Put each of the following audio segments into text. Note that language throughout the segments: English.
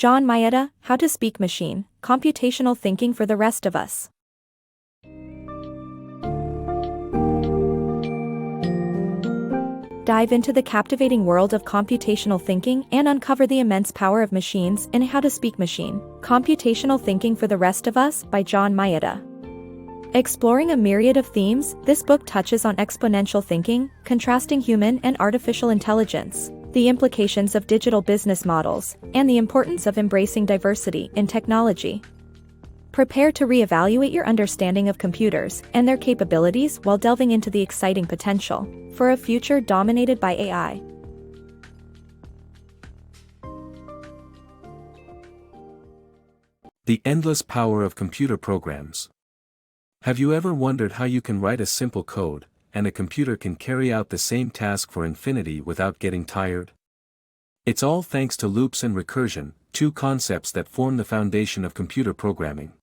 John Maeda, How to Speak Machine, Computational Thinking for the Rest of Us. Dive into the captivating world of computational thinking and uncover the immense power of machines in How to Speak Machine, Computational Thinking for the Rest of Us by John Maeda. Exploring a myriad of themes, this book touches on exponential thinking, contrasting human and artificial intelligence, the implications of digital business models, and the importance of embracing diversity in technology. Prepare to reevaluate your understanding of computers and their capabilities while delving into the exciting potential for a future dominated by AI. The endless power of computer programs. Have you ever wondered how you can write a simple code, and a computer can carry out the same task for infinity without getting tired? It's all thanks to loops and recursion, two concepts that form the foundation of computer programming.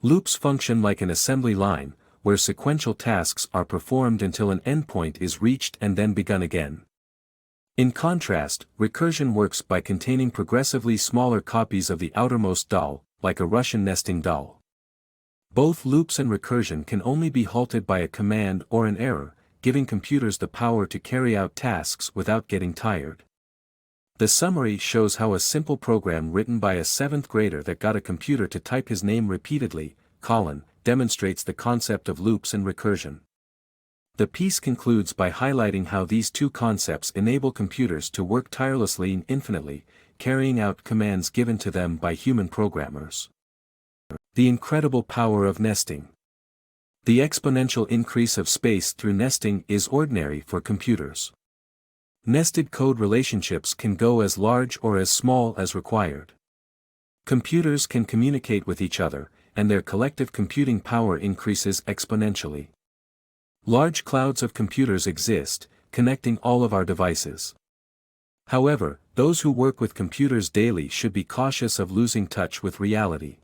Loops function like an assembly line, where sequential tasks are performed until an endpoint is reached and then begun again. In contrast, recursion works by containing progressively smaller copies of the outermost doll, like a Russian nesting doll. Both loops and recursion can only be halted by a command or an error, giving computers the power to carry out tasks without getting tired. The summary shows how a simple program written by a 7th grader that got a computer to type his name repeatedly, Colin, demonstrates the concept of loops and recursion. The piece concludes by highlighting how these two concepts enable computers to work tirelessly and infinitely, carrying out commands given to them by human programmers. The incredible power of nesting. The exponential increase of space through nesting is ordinary for computers. Nested code relationships can go as large or as small as required. Computers can communicate with each other, and their collective computing power increases exponentially. Large clouds of computers exist, connecting all of our devices. However, those who work with computers daily should be cautious of losing touch with reality.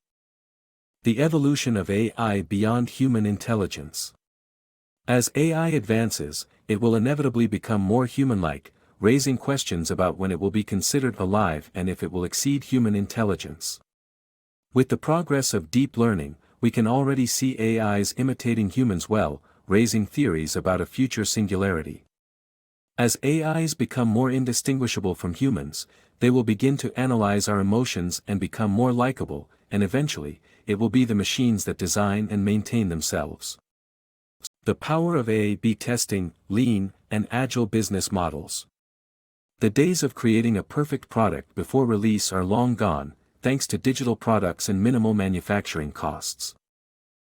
The evolution of AI beyond human intelligence. As AI advances, it will inevitably become more human-like, raising questions about when it will be considered alive and if it will exceed human intelligence. With the progress of deep learning, we can already see AIs imitating humans well, raising theories about a future singularity. As AIs become more indistinguishable from humans, they will begin to analyze our emotions and become more likable, and eventually, it will be the machines that design and maintain themselves. The power of A/B testing, lean, and agile business models. The days of creating a perfect product before release are long gone, thanks to digital products and minimal manufacturing costs.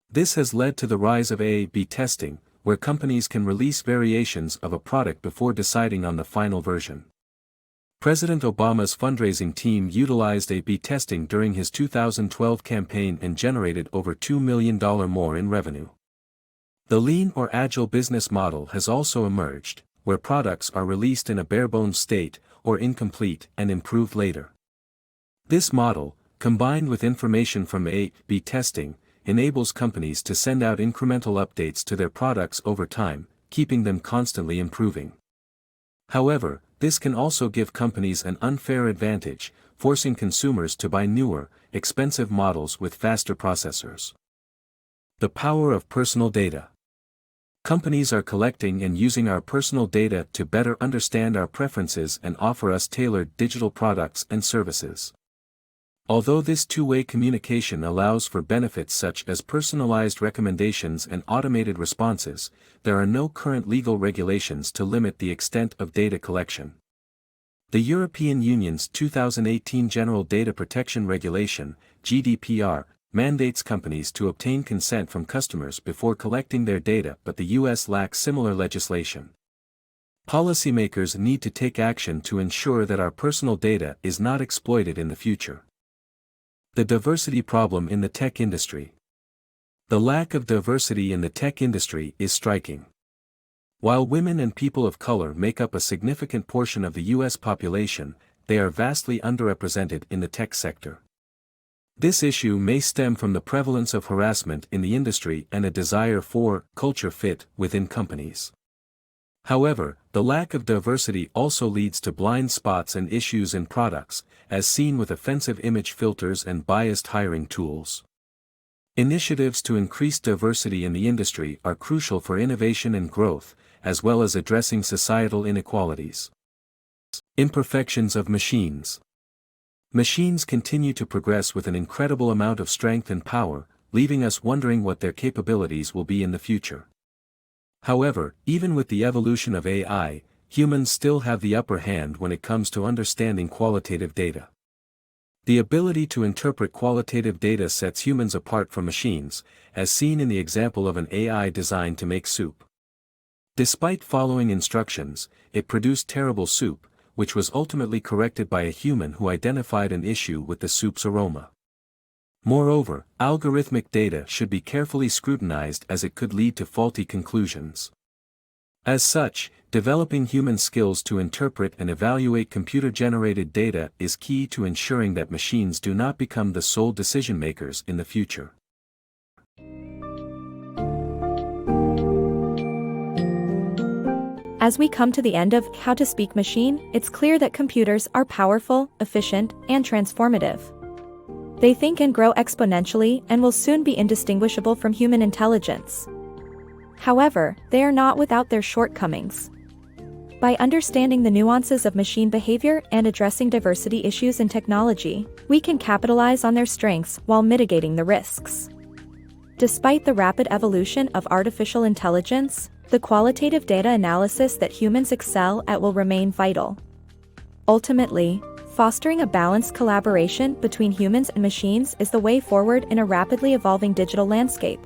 This has led to the rise of A/B testing, where companies can release variations of a product before deciding on the final version. President Obama's fundraising team utilized A/B testing during his 2012 campaign and generated over $2 million more in revenue. The lean or agile business model has also emerged, where products are released in a bare-bones state, or incomplete, and improved later. This model, combined with information from A/B testing, enables companies to send out incremental updates to their products over time, keeping them constantly improving. However, this can also give companies an unfair advantage, forcing consumers to buy newer, expensive models with faster processors. The power of personal data. Companies are collecting and using our personal data to better understand our preferences and offer us tailored digital products and services. Although this two-way communication allows for benefits such as personalized recommendations and automated responses, there are no current legal regulations to limit the extent of data collection. The European Union's 2018 General Data Protection Regulation, GDPR, mandates companies to obtain consent from customers before collecting their data, but the US lacks similar legislation. Policymakers need to take action to ensure that our personal data is not exploited in the future. The diversity problem in the tech industry. The lack of diversity in the tech industry is striking. While women and people of color make up a significant portion of the US population, they are vastly underrepresented in the tech sector. This issue may stem from the prevalence of harassment in the industry and a desire for culture fit within companies. However, the lack of diversity also leads to blind spots and issues in products, as seen with offensive image filters and biased hiring tools. Initiatives to increase diversity in the industry are crucial for innovation and growth, as well as addressing societal inequalities. Imperfections of machines. Machines continue to progress with an incredible amount of strength and power, leaving us wondering what their capabilities will be in the future. However, even with the evolution of AI, humans still have the upper hand when it comes to understanding qualitative data. The ability to interpret qualitative data sets humans apart from machines, as seen in the example of an AI designed to make soup. Despite following instructions, it produced terrible soup, which was ultimately corrected by a human who identified an issue with the soup's aroma. Moreover, algorithmic data should be carefully scrutinized as it could lead to faulty conclusions. As such, developing human skills to interpret and evaluate computer-generated data is key to ensuring that machines do not become the sole decision-makers in the future. As we come to the end of How to Speak Machine, it's clear that computers are powerful, efficient, and transformative. They think and grow exponentially and will soon be indistinguishable from human intelligence. However, they are not without their shortcomings. By understanding the nuances of machine behavior and addressing diversity issues in technology, we can capitalize on their strengths while mitigating the risks. Despite the rapid evolution of artificial intelligence, the qualitative data analysis that humans excel at will remain vital. Ultimately, fostering a balanced collaboration between humans and machines is the way forward in a rapidly evolving digital landscape.